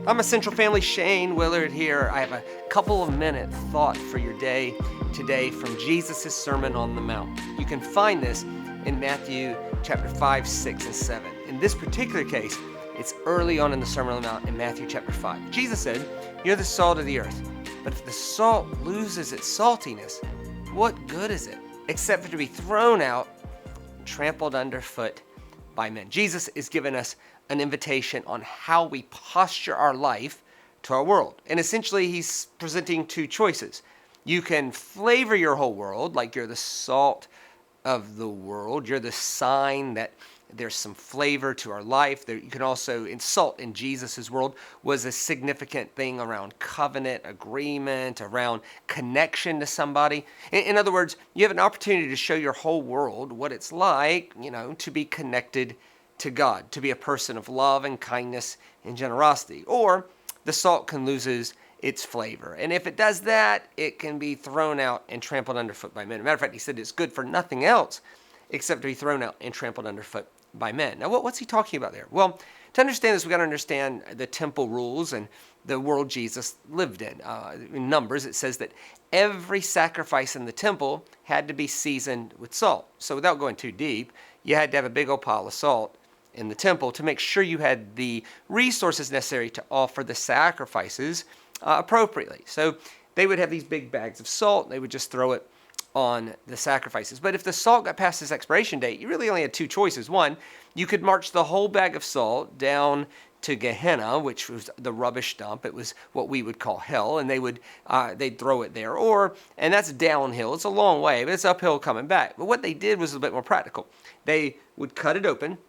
I'm Essential Family Shane Willard here. I have a couple of minute thought for your day today from Jesus' Sermon on the Mount. You can find this in Matthew chapter 5, 6, and 7. In this particular case, it's early on in the Sermon on the Mount in Matthew chapter 5. Jesus said, "You're the salt of the earth, but if the salt loses its saltiness, what good is it, except for to be thrown out and trampled underfoot by men?" Jesus is giving us an invitation on how we posture our life to our world. And essentially, he's presenting two choices. You can flavor your whole world like you're the salt of the world. You're the sign that there's some flavor to our life. You can also, salt in Jesus' world was a significant thing around covenant, agreement, around connection to somebody. In other words, you have an opportunity to show your whole world what it's like, to be connected to God, to be a person of love and kindness and generosity. Or the salt can lose its flavor. And if it does that, it can be thrown out and trampled underfoot by men. As a matter of fact, he said it's good for nothing else except to be thrown out and trampled underfoot by men. Now, what's he talking about there? Well, to understand this, we've got to understand the temple rules and the world Jesus lived in. In Numbers, it says that every sacrifice in the temple had to be seasoned with salt. So without going too deep, you had to have a big old pile of salt in the temple to make sure you had the resources necessary to offer the sacrifices appropriately. So they would have these big bags of salt, and they would just throw it on the sacrifices. But if the salt got past its expiration date, you really only had two choices. One, you could march the whole bag of salt down to Gehenna, which was the rubbish dump. It was what we would call hell, and they'd throw it there. And that's downhill. It's a long way, but it's uphill coming back. But what they did was a bit more practical. They would cut it open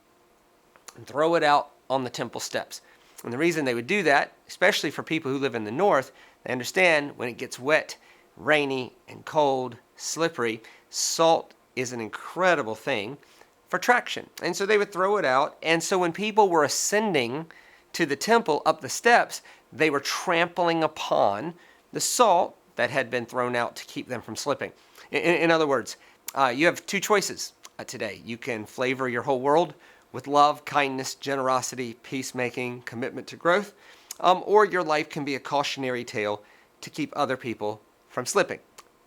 and throw it out on the temple steps. And the reason they would do that, especially for people who live in the north, they understand when it gets wet, rainy, and cold, slippery, salt is an incredible thing for traction. And so they would throw it out. And so when people were ascending to the temple up the steps, they were trampling upon the salt that had been thrown out to keep them from slipping. In other words, you have two choices today. You can flavor your whole world with love, kindness, generosity, peacemaking, commitment to growth, or your life can be a cautionary tale to keep other people from slipping.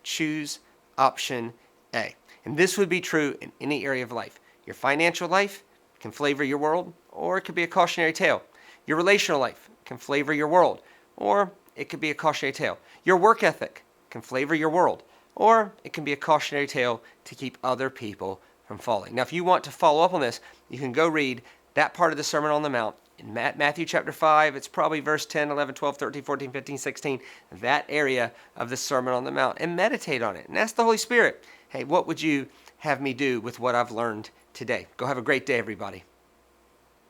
Choose option A. And this would be true in any area of life. Your financial life can flavor your world, or it could be a cautionary tale. Your relational life can flavor your world, or it could be a cautionary tale. Your work ethic can flavor your world, or it can be a cautionary tale to keep other people from falling. Now, if you want to follow up on this, you can go read that part of the Sermon on the Mount in Matthew chapter 5. It's probably verse 10, 11, 12, 13, 14, 15, 16, that area of the Sermon on the Mount, and meditate on it. And ask the Holy Spirit, hey, what would you have me do with what I've learned today? Go have a great day, everybody.